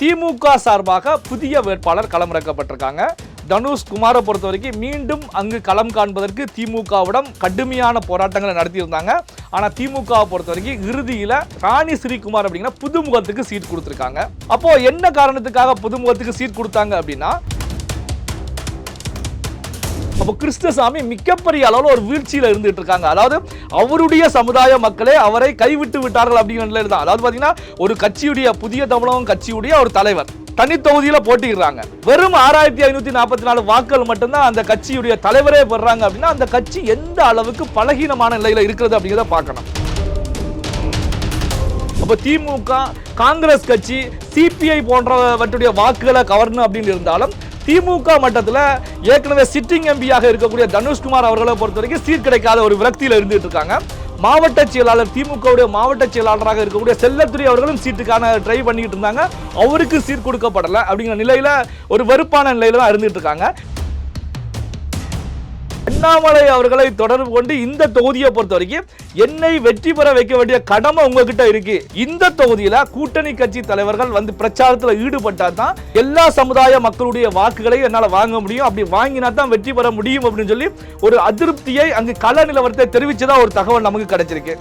திமுக சார்பாக புதிய வேட்பாளர் களமிறக்கப்பட்டிருக்காங்க. தனுஷ் குமாரை பொறுத்த வரைக்கும் மீண்டும் அங்கு களம் காண்பதற்கு திமுகவிடம் கடுமையான போராட்டங்களை நடத்தியிருந்தாங்க. ஆனால் திமுகவை பொறுத்த வரைக்கும் இறுதியில் ராணி ஸ்ரீகுமார் அப்படிங்கிற புதுமுகத்துக்கு சீட் கொடுத்துருக்காங்க. அப்போ என்ன காரணத்துக்காக புதுமுகத்துக்கு சீட் கொடுத்தாங்க அப்படின்னா, அப்போ கிருஷ்ணசாமி மிகப்பெரிய அளவில் ஒரு வீழ்ச்சியில் இருந்துட்டு இருக்காங்க. அதாவது அவருடைய சமுதாய மக்களே அவரை கைவிட்டு விட்டார்கள் அப்படிங்கிற நிலையில தான். அதாவது பார்த்தீங்கன்னா, ஒரு கட்சியுடைய புதிய தமிழகம் கட்சியுடைய ஒரு தலைவர் தனி தொகுதியில போட்டிடுறாங்க. வெறும் 6544 வாக்குகள் மட்டும்தான் அந்த கட்சியுடைய தலைவரே பெறாங்க அப்படின்னா, அந்த கட்சி எந்த அளவுக்கு பலகீனமான நிலையில இருக்கிறது அப்படிங்கிறத பார்க்கணும். அப்போ திமுக, காங்கிரஸ் கட்சி, சிபிஐ போன்றவற்றுடைய வாக்குகளை கவர்னு அப்படின்னு இருந்தாலும், திமுக மட்டத்தில் ஏற்கனவே சிட்டிங் எம்பியாக இருக்கக்கூடிய தனுஷ்குமார் அவர்களை பொறுத்த வரைக்கும் சீட் கிடைக்காத ஒரு விரக்தியில் இருந்துட்டு இருக்காங்க. மாவட்ட செயலாளர், திமுகவுடைய மாவட்ட செயலாளராக இருக்கக்கூடிய செல்லத்துறை அவர்களும் சீட்டுக்கான ட்ரை பண்ணிட்டு இருந்தாங்க. அவருக்கு சீட் கொடுக்கப்படலை அப்படிங்கிற நிலையில ஒரு வெறுப்பான நிலையில தான் இருந்துட்டு இருக்காங்க. அண்ணாமலை அவர்களை தொடர்பு கொண்டு இந்த தொகுதியை பொறுத்த வரைக்கும் என்னை வெற்றி பெற வைக்க வேண்டிய கடமை உங்ககிட்ட இருக்கு. இந்த தொகுதியில கூட்டணி கட்சி தலைவர்கள் வந்து பிரச்சாரத்தில் ஈடுபட்டா தான் எல்லா சமுதாய மக்களுடைய வாக்குகளை என்னால வாங்க முடியும். அப்படி வாங்கினா தான் வெற்றி பெற முடியும் அப்படின்னு சொல்லி ஒரு அதிருப்தியை அங்கு கள நிலவரத்தை தெரிவிச்சதா ஒரு தகவல் நமக்கு கிடைச்சிருக்கு.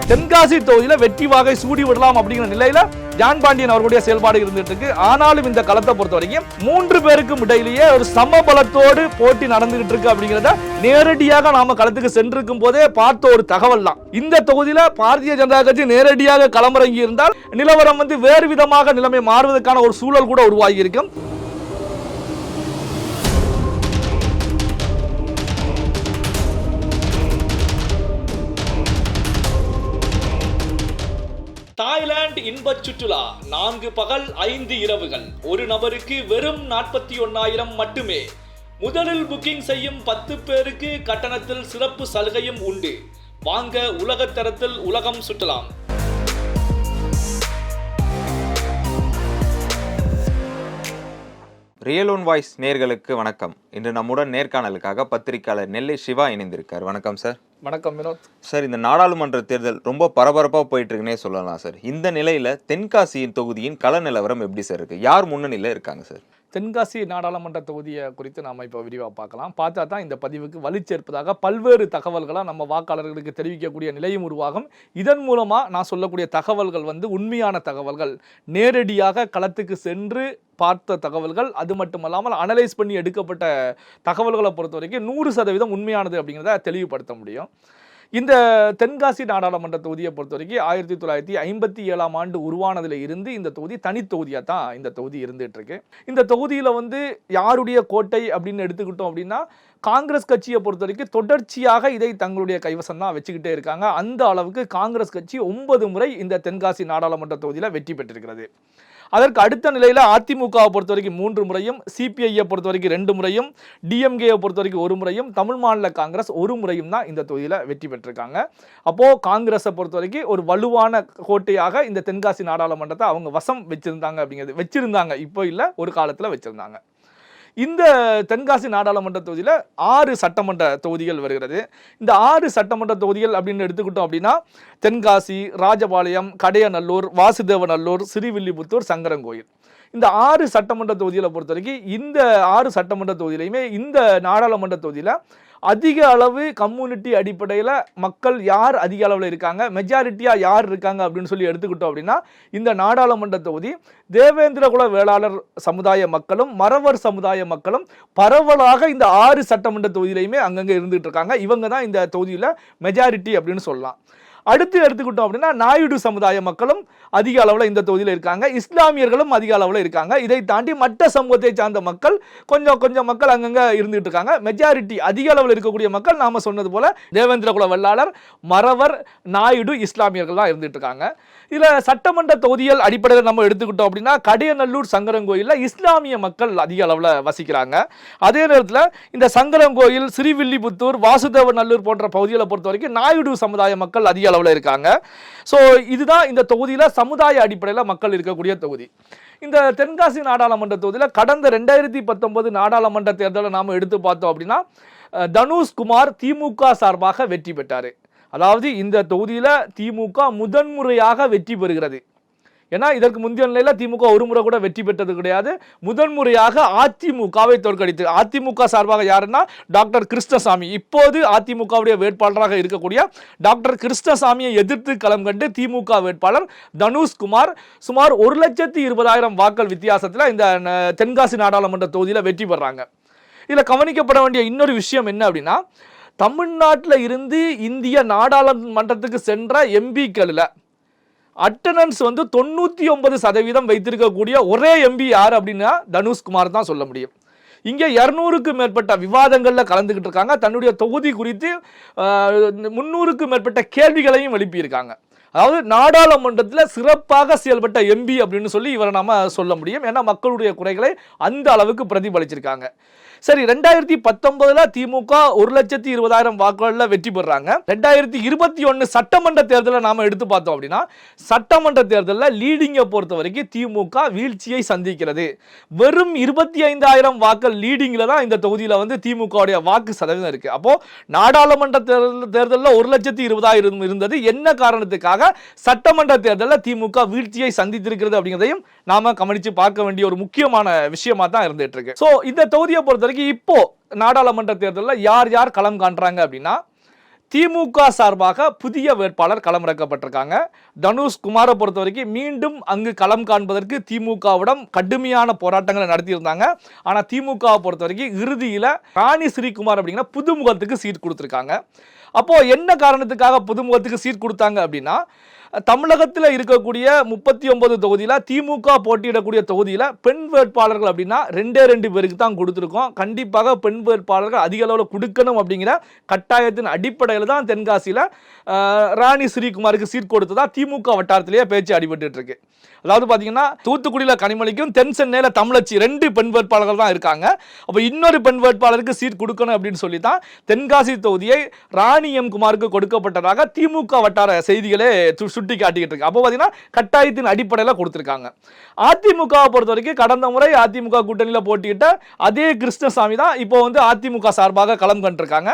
தென்காசி தொகுதியில வெற்றி வாகை சூடி விடலாம் அப்படிங்கிற நிலையில ஜான் பாண்டியன் அவர்களுடைய செயல்பாடு இருந்துட்டு இருக்கு. ஆனாலும் இந்த களத்தை பொறுத்த வரைக்கும் 3 பேருக்கும் இடையிலேயே ஒரு சமபலத்தோடு போட்டி நடந்துகிட்டு இருக்கு அப்படிங்கிறத நேரடியாக நாம களத்துக்கு சென்றிருக்கும் போதே பார்த்த ஒரு தகவல் தான். இந்த தொகுதியில பாரதிய ஜனதா கட்சி நேரடியாக களமிறங்கி இருந்தால் நிலவரம் வந்து வேறு விதமாக நிலைமை மாறுவதற்கான ஒரு சூழல் கூட உருவாகி இருக்கும். தாய்லாந்து இன்பச் சுற்றுலா 4 பகல் 5 இரவுகள் ஒரு நபருக்கு வெறும் 41,000 மட்டுமே. முதலில் புக்கிங் செய்யும் 10 பேருக்கு கட்டணத்தில் சிறப்பு சலுகையும் உண்டு. வாங்க உலகத்தரத்தில் உலகம் சுற்றலாம். ரியல் ஒன் வாய்ஸ் நேயர்களுக்கு வணக்கம். இன்று நம்முடன் நேர்காணலுக்காக பத்திரிகையாளர் நெல்லை சிவா இணைந்திருக்கார். வணக்கம் சார். வணக்கம் வினோத் சார். இந்த நாடாளுமன்ற தேர்தல் ரொம்ப பரபரப்பாக போயிட்டு இருக்குன்னே சொல்லலாம் சார். இந்த நிலையில தென்காசியின் தொகுதியின் கள நிலவரம் எப்படி சார் இருக்கு? யார் முன்னணியில் இருக்காங்க சார்? தென்காசி நாடாளுமன்ற தொகுதியை குறித்து நாம் இப்போ விரிவாக பார்க்கலாம். பார்த்தா தான் இந்த பதிவுக்கு வலு சேர்ப்பதாக பல்வேறு தகவல்களை நம்ம வாக்காளர்களுக்கு தெரிவிக்கக்கூடிய நிலையும் உருவாகும். இதன் மூலமாக நான் சொல்லக்கூடிய தகவல்கள் வந்து உண்மையான தகவல்கள், நேரடியாக களத்துக்கு சென்று பார்த்த தகவல்கள், அது மட்டுமல்லாமல் அனலைஸ் பண்ணி எடுக்கப்பட்ட தகவல்களை பொறுத்த வரைக்கும் 100% உண்மையானது அப்படிங்கிறத தெளிவுபடுத்த முடியும். இந்த தென்காசி நாடாளுமன்ற தொகுதியை பொறுத்த வரைக்கும் 1957ஆம் ஆண்டு உருவானதில் இருந்து இந்த தொகுதி தனித்தொகுதியாக தான் இந்த தொகுதி இருந்துட்டு இருக்கு. இந்த தொகுதியில் வந்து யாருடைய கோட்டை அப்படின்னு எடுத்துக்கிட்டோம் அப்படின்னா, காங்கிரஸ் கட்சியை பொறுத்த வரைக்கும் தொடர்ச்சியாக இதை தங்களுடைய கைவசம் தான் வச்சுக்கிட்டே இருக்காங்க. அந்த அளவுக்கு காங்கிரஸ் கட்சி 9 முறை இந்த தென்காசி நாடாளுமன்ற தொகுதியில் வெற்றி பெற்றிருக்கிறது. அதற்கு அடுத்த நிலையில் அதிமுகவை பொறுத்த வரைக்கும் 3 முறையும், சிபிஐயை பொறுத்த வரைக்கும் 2 முறையும், டிஎம்கேயை பொறுத்த வரைக்கும் 1 முறையும், தமிழ் மாநில காங்கிரஸ் 1 முறையும் தான் இந்த தொகுதியில் வெற்றி பெற்றிருக்காங்க. அப்போது காங்கிரஸை பொறுத்த வரைக்கும் ஒரு வலுவான கோட்டையாக இந்த தென்காசி நாடாளுமன்றத்தை அவங்க வசம் வச்சிருந்தாங்க. இப்போ இல்லை, ஒரு காலத்தில் வச்சிருந்தாங்க. இந்த தென்காசி நாடாளுமன்ற தொகுதியில் 6 சட்டமன்ற தொகுதிகள் வருகிறது. இந்த 6 சட்டமன்ற தொகுதிகள் அப்படின்னு எடுத்துக்கிட்டோம் அப்படின்னா, தென்காசி, ராஜபாளையம், கடையநல்லூர், வாசுதேவநல்லூர், ஸ்ரீவில்லிபுத்தூர், சங்கரன்கோயில், இந்த 6 சட்டமன்ற தொகுதிகளை பொறுத்த வரைக்கும் இந்த 6 சட்டமன்ற தொகுதியிலையுமே இந்த நாடாளுமன்ற தொகுதியில் அதிக அளவு கம்யூனிட்டி அடிப்படையில் மக்கள் யார் அதிக அளவில் இருக்காங்க, மெஜாரிட்டியாக யார் இருக்காங்க அப்படின்னு சொல்லி எடுத்துக்கிட்டோம் அப்படின்னா, இந்த நாடாளுமன்ற தொகுதி தேவேந்திரகுல வேளாளர் சமுதாய மக்களும் மறவர் சமுதாய மக்களும் பரவலாக இந்த 6 சட்டமன்ற தொகுதியிலையுமே அங்கங்கே இருந்துகிட்டு இருக்காங்க. இவங்க தான் இந்த தொகுதியில் மெஜாரிட்டி அப்படின்னு சொல்லலாம். அடுத்து எடுத்துக்கிட்டோம் அப்படின்னா, நாயுடு சமுதாய மக்களும் அதிக அளவில் இந்த தொகுதியில் இருக்காங்க. இஸ்லாமியர்களும் அதிக அளவில் இருக்காங்க. இதை தாண்டி மற்ற சமூகத்தை சார்ந்த மக்கள் கொஞ்சம் மக்கள் அங்கங்கே இருந்துகிட்டு இருக்காங்க. மெஜாரிட்டி அதிக அளவில் இருக்கக்கூடிய மக்கள் நாம சொன்னது போல தேவேந்திரகுல வெள்ளாளர், மறவர், நாயுடு, இஸ்லாமியர்கள் தான் இருந்துட்டு இருக்காங்க. இதில் சட்டமன்ற தொகுதிகள் அடிப்படையில் நம்ம எடுத்துக்கிட்டோம் அப்படின்னா, கடையநல்லூர், சங்கரன்கோயிலில் இஸ்லாமிய மக்கள் அதிக அளவில் வசிக்கிறாங்க. அதே நேரத்தில் இந்த சங்கரன்கோயில், ஸ்ரீவில்லிபுத்தூர், வாசுதேவநல்லூர் போன்ற பகுதிகளை பொறுத்த வரைக்கும் நாயுடு சமுதாய மக்கள் அதிக அளவில் இருக்காங்க. ஸோ இதுதான் இந்த தொகுதியில் சமுதாய அடிப்படையில் மக்கள் இருக்கக்கூடிய தொகுதி. இந்த தென்காசி நாடாளுமன்ற தொகுதியில் கடந்த 2019 நாடாளுமன்ற தேர்தலை நாம் எடுத்து பார்த்தோம் அப்படின்னா, தனுஷ்குமார் திமுக சார்பாக வெற்றி பெற்றார். அதாவது இந்த தொகுதியில் திமுக முதன்முறையாக வெற்றி பெறுகிறது. ஏன்னா இதற்கு முந்தைய நிலையில திமுக ஒரு முறை கூட வெற்றி பெற்றது கிடையாது. முதன்முறையாக அதிமுகவை தோற்கடித்து, அதிமுக சார்பாக யாருன்னா டாக்டர் கிருஷ்ணசாமி, இப்போது அதிமுகவுடைய வேட்பாளராக இருக்கக்கூடிய டாக்டர் கிருஷ்ணசாமியை எதிர்த்து களம் கண்டு திமுக வேட்பாளர் தனுஷ்குமார் சுமார் 1,20,000 வாக்கள் வித்தியாசத்தில் இந்த தென்காசி நாடாளுமன்ற தொகுதியில் வெற்றி பெறாங்க. இதில் கவனிக்கப்பட வேண்டிய இன்னொரு விஷயம் என்ன அப்படின்னா, தமிழ்நாட்டில் இருந்து இந்திய நாடாளுமன்றத்துக்கு சென்ற எம்பிக்களில் அட்டனன்ஸ் வந்து 99% வைத்திருக்கக்கூடிய ஒரே எம்பி யார் அப்படின்னா தனுஷ்குமார் தான் சொல்ல முடியும். இங்கே 200க்கும் மேற்பட்ட விவாதங்களில் கலந்துக்கிட்டு இருக்காங்க. தன்னுடைய தொகுதி குறித்து 300க்கும் மேற்பட்ட கேள்விகளையும் எழுப்பியிருக்காங்க. அதாவது நாடாளுமன்றத்தில் சிறப்பாக செயல்பட்ட எம்பி அப்படின்னு சொல்லி இவரை நாம சொல்ல முடியும். ஏன்னா மக்களுடைய குறைகளை அந்த அளவுக்கு பிரதிபலிச்சிருக்காங்க. சரி, 2019 திமுக 1,20,000 வாக்குகளில் வெற்றி பெறாங்க. 2021 சட்டமன்ற தேர்தலை நாம எடுத்து பார்த்தோம் அப்படின்னா, சட்டமன்ற தேர்தலில் லீடிங்கை பொறுத்த வரைக்கும் திமுக வீழ்ச்சியை சந்திக்கிறது. வெறும் 25,000 வாக்கள் லீடிங்கில் தான் இந்த தொகுதியில் வந்து திமுகவுடைய வாக்கு சதவீதம் இருக்கு. அப்போ நாடாளுமன்ற தேர்தலில் 1,20,000 இருந்தது. என்ன காரணத்துக்காக சட்டமன்ற தேர்தலில் திமுக வீழ்ச்சியை சந்தித்திருக்கிறது அப்படிங்கிறதையும் நாம கவனிச்சு பார்க்க வேண்டிய ஒரு முக்கியமான விஷயமா தான் இருந்துட்டு இருக்கு. ஸோ இந்த தொகுதியை பொறுத்த இப்போ நாடாளுமன்ற தேர்தலில் யார் யார் களம் காண்றாங்க அப்படின்னா, திமுக சார்பாக புதிய வேட்பாளர் களமிறக்கப்பட்டிருக்காங்க. தனுஷ்குமாரை பொறுத்த வரைக்கும் மீண்டும் அங்கு களம் காண்பதற்கு திமுகவிடம் கடுமையான போராட்டங்களை நடத்தியிருந்தாங்க. ஆனால் திமுகவை பொறுத்த வரைக்கும் இறுதியில் ராணி ஸ்ரீகுமார் அப்படிங்கிற புதுமுகத்துக்கு சீட் கொடுத்துருக்காங்க. அப்போ என்ன காரணத்துக்காக புதுமுகத்துக்கு சீட் கொடுத்தாங்க அப்படின்னா, தமிழகத்தில் இருக்கக்கூடிய 39 தொகுதியில் திமுக போட்டியிடக்கூடிய தொகுதியில் பெண் வேட்பாளர்கள் அப்படின்னா 2 பேருக்கு தான் கொடுத்துருக்கோம். கண்டிப்பாக பெண் வேட்பாளர்கள் அதிக அளவில் கொடுக்கணும் அப்படிங்கிற கட்டாயத்தின் அடிப்படையில் தான் தென்காசியில் ராணி ஸ்ரீகுமாருக்கு சீட் கொடுத்ததா திமுக வட்டாரத்திலேயே பேச்சு அடிபட்டு இருக்கு. அதாவது பார்த்தீங்கன்னா, தூத்துக்குடியில் கனிமொழிக்கும் தென் சென்னையில் தமிழச்சி 2 பெண் வேட்பாளர்கள் தான் இருக்காங்க. அப்போ இன்னொரு பெண் வேட்பாளருக்கு சீட் கொடுக்கணும் அப்படின்னு சொல்லி தான் தென்காசி தொகுதியை ராணி எம் குமாருக்கு கொடுக்கப்பட்டதாக திமுக வட்டார செய்திகளே சுட்டி காட்டிக்கிட்டு இருக்கு. அப்போ பார்த்தீங்கன்னா கட்டாயத்தின் அடிப்படையில் கொடுத்துருக்காங்க. அதிமுகவை பொறுத்த வரைக்கும் கடந்த முறை அதிமுக கூட்டணியில் போட்டியிட்ட அதே கிருஷ்ணசாமி தான் இப்போ வந்து அதிமுக சார்பாக களம் கண்டிருக்காங்க.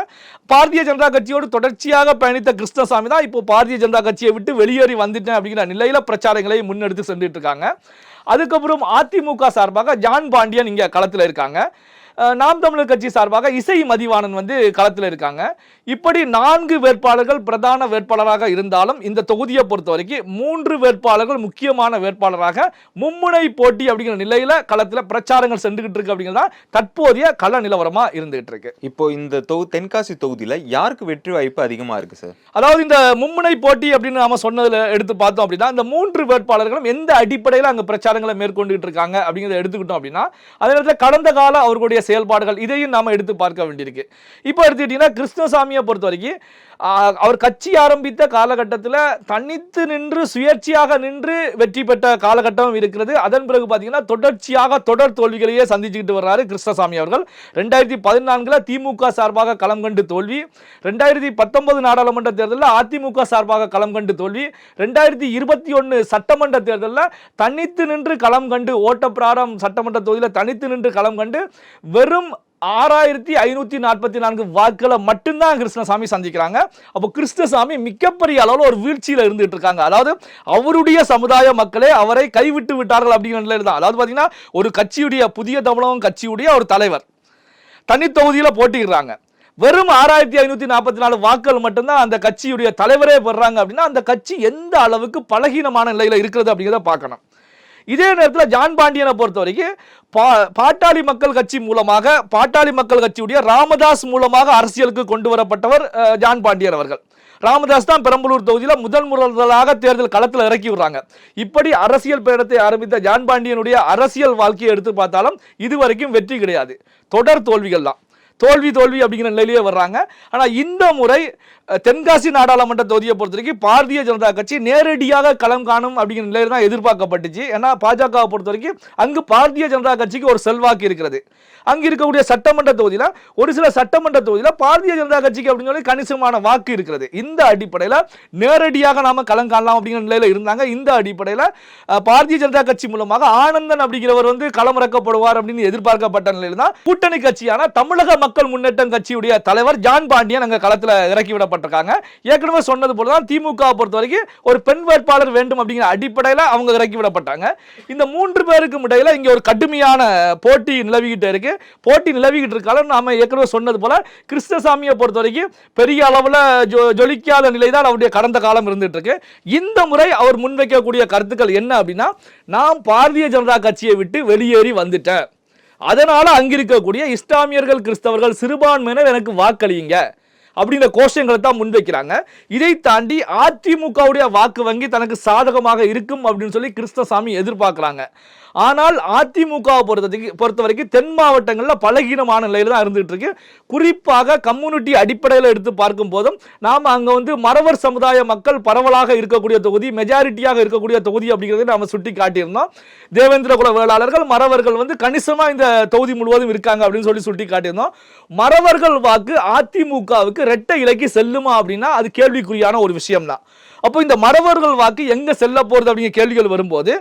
பாரதிய ஜனதா கட்சியோடு தொடர்ச்சியாக பயணித்த கிருஷ்ணசாமி தான் இப்போ பாரதிய ஜனதா கட்சியை விட்டு வெளியேறி வந்துட்டேன் அப்படிங்கிற நிலையில பிரச்சாரங்களை முன்னெடுத்து சென்றுட்டு இருக்காங்க. அதுக்கப்புறம் அதிமுக சார்பாக ஜான் பாண்டியன் இங்க களத்தில் இருக்காங்க. நாம் தமிழர் கட்சி சார்பாக இசை மதிவாணன் வந்து களத்தில் இருக்காங்க. இப்படி 4 வேட்பாளர்கள் பிரதான வேட்பாளராக இருந்தாலும் இந்த தொகுதியை பொறுத்த வரைக்கும் 3 வேட்பாளர்கள் முக்கியமான வேட்பாளராக மும்முனை போட்டி அப்படிங்கிற நிலையில களத்தில் பிரச்சாரங்கள் சென்றுகிட்டு இருக்கு அப்படிங்கிறதா தற்போதைய கள நிலவரமா இருந்துகிட்டு இருக்கு. இப்போ இந்த தென்காசி தொகுதியில யாருக்கு வெற்றி வாய்ப்பு அதிகமா இருக்கு சார்? அதாவது இந்த மும்முனை போட்டி அப்படின்னு நாம சொன்னதுல எடுத்து பார்த்தோம் அப்படின்னா, இந்த 3 வேட்பாளர்களும் எந்த அடிப்படையில் அங்க பிரச்சாரங்களை மேற்கொண்டுட்டு இருக்காங்க அப்படிங்கிறத எடுத்துக்கிட்டோம் அப்படின்னா, அதே நேரத்தில் கடந்த கால அவர்களுடைய செயல்பாடுகள் இதையும் நாம எடுத்து பார்க்க வேண்டியிருக்கு. இப்போ எடுத்துக்கிட்டீங்கன்னா, கிருஷ்ணசாமியை பொறுத்த வரைக்கும் அவர் கட்சி ஆரம்பித்த காலகட்டத்தில் தனித்து நின்று சுயேட்சையாக நின்று வெற்றி பெற்ற காலகட்டம் இருக்கிறது. அதன் பிறகு பார்த்தீங்கன்னா தொடர்ச்சியாக தொடர் தோல்விகளையே சந்திச்சுக்கிட்டு வர்றாரு கிருஷ்ணசாமி அவர்கள். 2014 திமுக சார்பாக களம் கண்டு தோல்வி, 2019 நாடாளுமன்ற தேர்தலில் அதிமுக சார்பாக களம் கண்டு தோல்வி, 2021 சட்டமன்ற தேர்தலில் தனித்து நின்று களம் கண்டு ஓட்டப்பிராரம் சட்டமன்ற தொகுதியில் தனித்து நின்று களம் கண்டு வெறும் 6,544 வாக்குகளை மட்டும்தான் கிருஷ்ணசாமி சந்திக்கிறாங்க. அப்போ கிருஷ்ணசாமி மிகப்பெரிய அளவில் ஒரு வீழ்ச்சியில் இருந்துட்டு இருக்காங்க. அதாவது அவருடைய சமுதாய மக்களே அவரை கைவிட்டு விட்டார்கள் அப்படிங்கிற நிலையில் தான். அதாவது பார்த்தீங்கன்னா, ஒரு கட்சியுடைய புதிய தமிழகம் கட்சியுடைய ஒரு தலைவர் தனி தொகுதியில் போட்டிடுறாங்க. வெறும் 6,544 வாக்குகள் மட்டும்தான் அந்த கட்சியுடைய தலைவரே பெறாங்க அப்படின்னா அந்த கட்சி எந்த அளவுக்கு பலகீனமான நிலையில் இருக்கிறது அப்படிங்கிறத பார்க்கணும். இதே நேரத்தில் ஜான் பாண்டியனை பொறுத்த வரைக்கும் பாட்டாளி மக்கள் கட்சி மூலமாக பாட்டாளி மக்கள் கட்சியுடைய ராமதாஸ் மூலமாக அரசியலுக்கு கொண்டு வரப்பட்டவர் ஜான் பாண்டியன் அவர்கள். ராமதாஸ் தான் பெரம்பலூர் தொகுதியில் முதலாக தேர்தல் களத்தில் இறக்கி விடுறாங்க. இப்படி அரசியல் பயணத்தை ஆரம்பித்த ஜான் பாண்டியனுடைய அரசியல் வாழ்க்கையை எடுத்து பார்த்தாலும் இதுவரைக்கும் வெற்றி கிடையாது. தொடர் தோல்விகள் தான். தோல்வி அப்படிங்கிற நிலையிலேயே வர்றாங்க. ஆனால் இந்த முறை தென்காசி நாடாளுமன்ற தொகுதியை பொறுத்த வரைக்கும் பாரதிய ஜனதா கட்சி நேரடியாக களம் காணும் அப்படிங்கிற நிலையில் தான் எதிர்பார்க்கப்பட்டுச்சு. ஏன்னா பாஜகவை பொறுத்த வரைக்கும் அங்கு பாரதிய ஜனதா கட்சிக்கு ஒரு செல்வாக்கு இருக்கிறது. அங்கு இருக்கக்கூடிய சட்டமன்ற தொகுதியில் ஒரு சில சட்டமன்ற தொகுதியில் பாரதிய ஜனதா கட்சிக்கு அப்படின்னு சொல்லி கணிசமான வாக்கு இருக்கிறது. இந்த அடிப்படையில் நேரடியாக நாம களம் காணலாம் அப்படிங்கிற நிலையில் இருந்தாங்க. இந்த அடிப்படையில் பாரதிய ஜனதா கட்சி மூலமாக ஆனந்தன் அப்படிங்கிறவர் வந்து களமிறக்கப்படுவார் அப்படின்னு எதிர்பார்க்கப்பட்ட நிலையில் தான் கூட்டணி கட்சியான தமிழக மக்கள் முன்னேற்றம் கட்சியுடைய தலைவர் ஜான் பாண்டியன் அங்க களத்தில் இறக்கிவிடப்பட்டார். விடப்பட்டிருக்காங்க. ஏற்கனவே சொன்னது போல தான் திமுக பொறுத்த வரைக்கும் ஒரு பெண் வேட்பாளர் வேண்டும் அப்படிங்கிற அடிப்படையில் அவங்க இறக்கி விடப்பட்டாங்க. இந்த 3 பேருக்கும் இடையில இங்க ஒரு கடுமையான போட்டி நிலவிக்கிட்டு இருக்காலும் நாம ஏற்கனவே சொன்னது போல கிருஷ்ணசாமியை பொறுத்த வரைக்கும் பெரிய அளவுல ஜொலிக்காத நிலைதான் அவருடைய கடந்த காலம் இருந்துட்டு இருக்கு. இந்த முறை அவர் முன்வைக்கக்கூடிய கருத்துக்கள் என்ன அப்படின்னா, நான் பாரதிய ஜனதா கட்சியை விட்டு வெளியேறி வந்துட்டேன், அதனால அங்கிருக்கக்கூடிய இஸ்லாமியர்கள் கிறிஸ்தவர்கள் சிறுபான்மையினர் எனக்கு வாக்களியுங்க அப்படிங்கிற கோஷங்களை தான் முன்வைக்கிறாங்க. இதை தாண்டி அதிமுகவுடைய வாக்கு வங்கி தனக்கு சாதகமாக இருக்கும் அப்படின்னு சொல்லி கிருஷ்ணசாமி எதிர்பார்க்கிறாங்க. ஆனால் அதிமுகவை பொறுத்த வரைக்கும் தென் மாவட்டங்களில் பலகீனமான நிலையில் தான் இருந்துகிட்டு இருக்கு. குறிப்பாக கம்யூனிட்டி அடிப்படையில் எடுத்து பார்க்கும் போதும் நாம் அங்கே வந்து மறவர் சமுதாய மக்கள் பரவலாக இருக்கக்கூடிய தொகுதி, மெஜாரிட்டியாக இருக்கக்கூடிய தொகுதி அப்படிங்கிறத நாம் சுட்டி காட்டியிருந்தோம். தேவேந்திர குல வேளாளர்கள் மறவர்கள் வந்து கணிசமாக இந்த தொகுதி முழுவதும் இருக்காங்க அப்படின்னு சொல்லி சுட்டி காட்டியிருந்தோம். மறவர்கள் வாக்கு அதிமுகவுக்கு இரட்டை இலக்கி செல்லுமா அப்படின்னா அது கேள்விக்குறியான ஒரு விஷயம் தான். அப்போ இந்த மறவர்கள் வாக்கு எங்க செல்ல போறது அப்படிங்கிற கேள்விகள் வரும்போது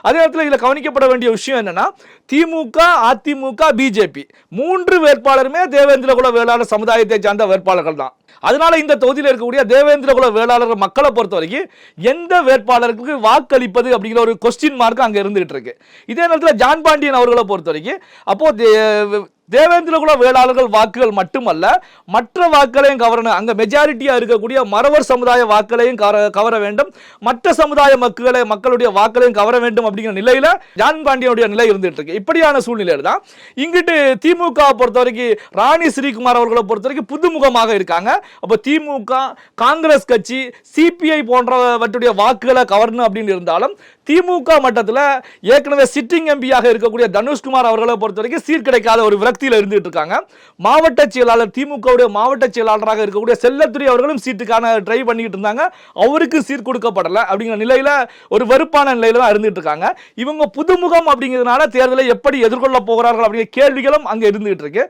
அதே நேரத்தில் இதில் கவனிக்கப்பட வேண்டிய விஷயம் என்னன்னா, திமுக, அதிமுக, பிஜேபி 3 வேட்பாளருமே தேவேந்திர குல வேளாளர் சமுதாயத்தை சார்ந்த வேட்பாளர்கள் தான். அதனால இந்த தொகுதியில் இருக்கக்கூடிய தேவேந்திர குல வேளாளர் மக்களை பொறுத்த வரைக்கும் எந்த வேட்பாளருக்கு வாக்களிப்பது அப்படிங்கிற ஒரு கொஸ்டின் மார்க் அங்க இருந்துகிட்டு இருக்கு. இதே நேரத்தில் ஜான் பாண்டியன் அவர்களை பொறுத்த வரைக்கும் அப்போ தேவேந்திர குல வேளாளர்கள் வாக்குகள் மட்டுமல்ல மற்ற வாக்குகளையும் கவரணும், அங்க மெஜாரிட்டியா இருக்கக்கூடிய மறவர் சமுதாய வாக்குகளையும் கவர வேண்டும், மற்ற சமுதாய மக்களுடைய வாக்குகளையும் கவர வேண்டும் அப்படிங்கிற நிலையில ஜான் பாண்டியனுடைய நிலை இருந்துட்டு இருக்கு. இப்படியான சூழ்நிலையில தான் இங்கிட்டு திமுக பொறுத்த வரைக்கும் ராணி ஸ்ரீகுமார் அவர்களை பொறுத்த வரைக்கும் புதுமுகமாக இருக்காங்க. அப்போ திமுக, காங்கிரஸ் கட்சி, சிபிஐ போன்றவற்றுடைய வாக்குகளை கவரணும் அப்படின்னு இருந்தாலும் திமுக மட்டத்தில் ஏற்கனவே சிட்டிங் எம்பியாக இருக்கக்கூடிய தனுஷ்குமார் அவர்களை பொறுத்த வரைக்கும் சீட் கிடைக்காத ஒரு விரக்தியில் இருந்துட்டு இருக்காங்க. மாவட்ட செயலாளர், திமுகவுடைய மாவட்ட செயலாளராக இருக்கக்கூடிய செல்லத்துறை அவர்களும் சீட்டுக்கான ட்ரை பண்ணிட்டு இருந்தாங்க, அவருக்கு சீட் கொடுக்கப்படல அப்படிங்கிற நிலையில ஒரு வெறுப்பான நிலையில தான் இருந்துட்டு இருக்காங்க. இவங்க புதுமுகம் அப்படிங்கிறதுனால தேர்தலை எப்படி எதிர்கொள்ள போகிறார்கள் அப்படிங்கிற கேள்விகளும் அங்க இருந்துட்டு இருக்கு.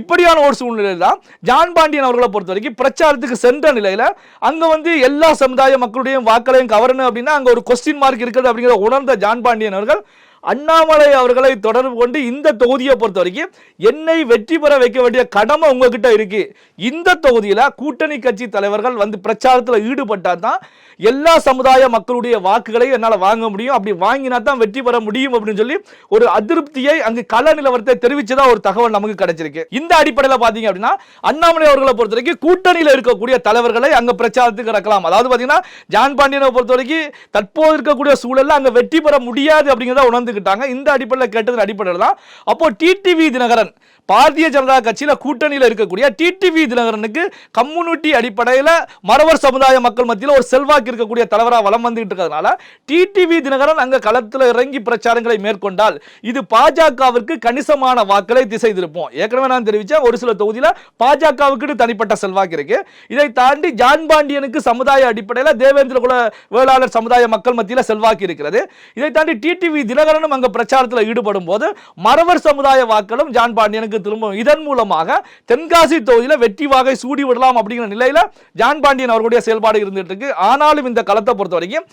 இப்படியான ஒரு சூழ்நிலை தான் ஜான் பாண்டியன் அவர்களை பொறுத்த வரைக்கும் பிரச்சாரத்துக்கு சென்ற நிலையில அங்க வந்து எல்லா சமுதாய மக்களுடைய வாக்களையும் கவரணும் அப்படின்னா அங்க ஒரு கொஸ்டின் மார்க் இருக்குது அப்படிங்கிற உணர்ந்த ஜான் பாண்டியன் அவர்கள் அண்ணாமலை அவர்களை தொடர்பு கொண்டு இந்த தொகுதியை பொறுத்த வரைக்கும் என்னை வெற்றி பெற வைக்க வேண்டிய கடமை உங்ககிட்ட இருக்கு, இந்த தொகுதியில கூட்டணி கட்சி தலைவர்கள் வந்து பிரச்சாரத்தில் ஈடுபட்டா தான் எல்லா சமுதாய மக்களுடைய வாக்குகளை என்னால் வாங்க முடியும், அப்படி வாங்கினா தான் வெற்றி பெற முடியும் அப்படின்னு சொல்லி ஒரு அதிருப்தியை அங்கு கள நிலவரத்தை தெரிவிச்சதா ஒரு தகவல் நமக்கு கிடைச்சிருக்கு. இந்த அடிப்படையில் பாத்தீங்க அப்படின்னா அண்ணாமலை அவர்களை பொறுத்த வரைக்கும் கூட்டணியில் இருக்கக்கூடிய தலைவர்களை அங்க பிரச்சாரத்துக்கு இறக்கலாம். அதாவது பாத்தீங்கன்னா ஜான் பாண்டியனை பொறுத்த வரைக்கும் தற்போது இருக்கக்கூடிய சூழல்ல அங்க வெற்றி பெற முடியாது அப்படிங்கிறத உணர்ந்துக்கிட்டாங்க. இந்த அடிப்படையில் கேட்டது அடிப்படையில் தான் அப்போ டிடிவி தினகரன் பாரதிய ஜனதா கட்சியில கூட்டணியில் இருக்கக்கூடிய டிடிவி தினகரனுக்கு கம்யூனிட்டி அடிப்படையில் மறவர் சமுதாய மக்கள் மத்தியில் ஒரு செல்வாக்கு இருக்கக்கூடிய தலைவராக வலம் வந்துட்டு இருக்கிறதுனால டிடிவி தினகரன் அங்க களத்தில் இறங்கி பிரச்சாரங்களை மேற்கொண்டால் இது பாஜகவிற்கு கணிசமான வாக்களை திசை திருப்போம். ஏற்கனவே நான் தெரிவிச்சேன், ஒரு சில தொகுதியில் பாஜகவுக்கு தனிப்பட்ட செல்வாக்கு இருக்கு. இதை தாண்டி ஜான் பாண்டியனுக்கு சமுதாய அடிப்படையில் தேவேந்திர குல வேளாளர் சமுதாய மக்கள் மத்தியில் செல்வாக்கு இருக்கிறது. இதை தாண்டி டிடிவி தினகரனும் அங்க பிரச்சாரத்தில் ஈடுபடும் போது மறவர் சமுதாய வாக்களும் ஜான் பாண்டியனுக்கு திரும்பும். இதன் மூலமாக தென்காசி தொகுதியில் வெற்றி வாகை சூடி விடலாம் அப்படிங்கிற நிலையில ஜான் பாண்டியன் அவர்களுடைய செயல்பாடு இருந்துட்டு இருக்கு. ஆனாலும் இந்த களத்தை பொறுத்த வரைக்கும்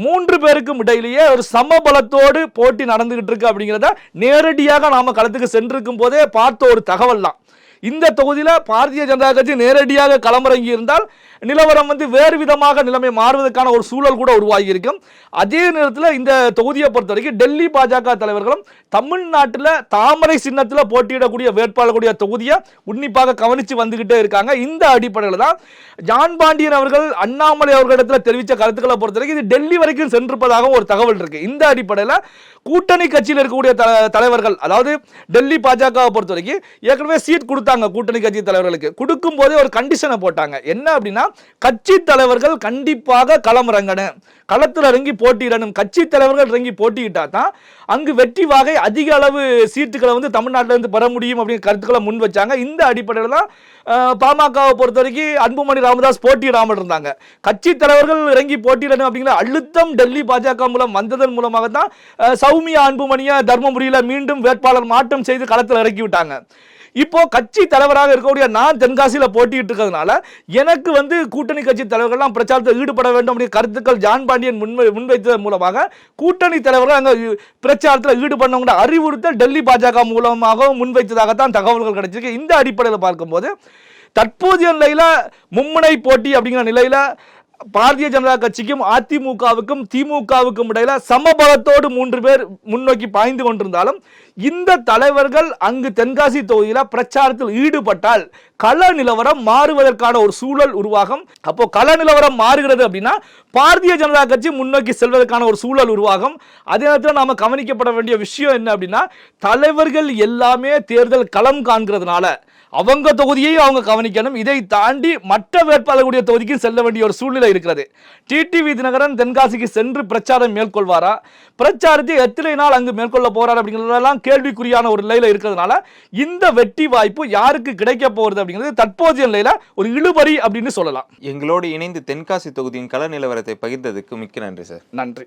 3 பேருக்கும் இடையிலேயே ஒரு சமபலத்தோடு போட்டி நடந்துகிட்டு இருக்கு அப்படிங்கிறத நேரடியாக நாம களத்துக்கு சென்றிருக்கும் போதே பார்த்த ஒரு தகவல் தான். இந்த தொகுதியில் பாரதிய ஜனதா கட்சி நேரடியாக களமிறங்கி இருந்தால் நிலவரம் வந்து வேறு விதமாக நிலைமை மாறுவதற்கான ஒரு சூழல் கூட உருவாகி இருக்கும். அதே நேரத்தில் இந்த தொகுதியை பொறுத்த வரைக்கும் டெல்லி பாஜக தலைவர்களும் தமிழ்நாட்டில் தாமரை சின்னத்தில் போட்டியிடக்கூடிய வேட்பாளர்களுடைய தொகுதியை உன்னிப்பாக கவனித்து வந்துகிட்டே இருக்காங்க. இந்த அடிப்படையில் தான் ஜான் பாண்டியன் அவர்கள் அண்ணாமலை அவர்களிடத்தில் தெரிவித்த கருத்துக்களை பொறுத்த வரைக்கும் இது டெல்லி வரைக்கும் சென்றிருப்பதாக ஒரு தகவல் இருக்கு. இந்த அடிப்படையில் கூட்டணி கட்சியில் இருக்கக்கூடிய தலைவர்கள், அதாவது டெல்லி பாஜகவை பொறுத்த வரைக்கும் ஏற்கனவே சீட் கொடுத்தாங்க கூட்டணி கட்சி தலைவர்களுக்கு. கொடுக்கும் போதே ஒரு கண்டிஷனை போட்டாங்க. என்ன அப்படின்னா கட்சி தலைவர்கள் கண்டிப்பாக களமிறங்கணும், களத்தில் இறங்கி போட்டியிடணும். கட்சி தலைவர்கள் இறங்கி போட்டியிட்டா தான் அங்கு வெற்றி வாகை அதிக அளவு சீட்டுகளை வந்து தமிழ்நாட்டில் இருந்து பெற முடியும் அப்படிங்கிற கருத்துக்களை முன் வச்சாங்க. இந்த அடிப்படையில் தான் பாமகவை பொறுத்த வரைக்கும் அன்புமணி ராமதாஸ் போட்டியிடாமல் இருந்தாங்க. கட்சி தலைவர்கள் இறங்கி போட்டியிடணும் அப்படிங்கிற அழுத்தம் டெல்லி பாஜக மூலம் வந்ததன் மூலமாக தான் சௌமியா அன்புமணியை தர்மபுரியில் மீண்டும் வேட்பாளர் மாற்றம் செய்து களத்தில் இறக்கி விட்டாங்க. இப்போ கட்சி தலைவராக இருக்கக்கூடிய நான் தென்காசியில் போட்டிட்டு இருக்கிறதுனால எனக்கு வந்து கூட்டணி கட்சி தலைவர்கள்லாம் பிரச்சாரத்தில் ஈடுபட வேண்டும் அப்படிங்கிற கருத்துக்கள் ஜான் பாண்டியன் முன்வைத்ததன் மூலமாக கூட்டணி தலைவர்கள் அங்கே பிரச்சாரத்தில் ஈடுபடணுங்கிற அறிவுறுத்தல் டெல்லி பாஜக மூலமாக முன்வைத்ததாகத்தான் தகவல்கள் கிடைச்சிருக்கு. இந்த அடிப்படையில் பார்க்கும்போது தற்போதைய நிலையில மும்முனை போட்டி அப்படிங்கிற நிலையில பாரதிய ஜனதா கட்சிக்கும் அதிமுகவுக்கும் திமுகவுக்கும் இடையில சமபலத்தோடு 3 பேர் முன்னோக்கி பாய்ந்து கொண்டிருந்தாலும் இந்த தலைவர்கள் அங்கு தென்காசி தொகுதியில பிரச்சாரத்தில் ஈடுபட்டால் கள நிலவரம் மாறுவதற்கான ஒரு சூழல் உருவாகும். அப்போ கள நிலவரம் மாறுகிறது அப்படின்னா பாரதிய ஜனதா கட்சி முன்னோக்கி செல்வதற்கான ஒரு சூழல் உருவாகும். அதே நேரத்தில் நாம கவனிக்கப்பட வேண்டிய விஷயம் என்ன அப்படின்னா, தலைவர்கள் எல்லாமே தேர்தல் களம் காண்கிறதுனால அவங்க தொகுதியை அவங்க கவனிக்கணும். இதை தாண்டி மற்ற வேட்பாளர்களுடைய தொகுதிக்கு செல்ல வேண்டிய ஒரு சூழ்நிலை இருக்கிறது. டிடிவி தினகரன் தென்காசிக்கு சென்று பிரச்சாரம் மேற்கொள்வாரா, பிரச்சாரத்தை எத்தனை நாள் அங்கு மேற்கொள்ள போறார் அப்படிங்கிறதெல்லாம் கேள்விக்குறியான ஒரு நிலையில இருக்கிறதுனால இந்த வெற்றி வாய்ப்பு யாருக்கு கிடைக்க போகிறது அப்படிங்கிறது தற்போதைய நிலையில ஒரு இழுபறி அப்படின்னு சொல்லலாம். எங்களோடு இணைந்து தென்காசி தொகுதியின் கள நிலவரத்தை பகிர்ந்ததுக்கு மிக்க நன்றி சார். நன்றி.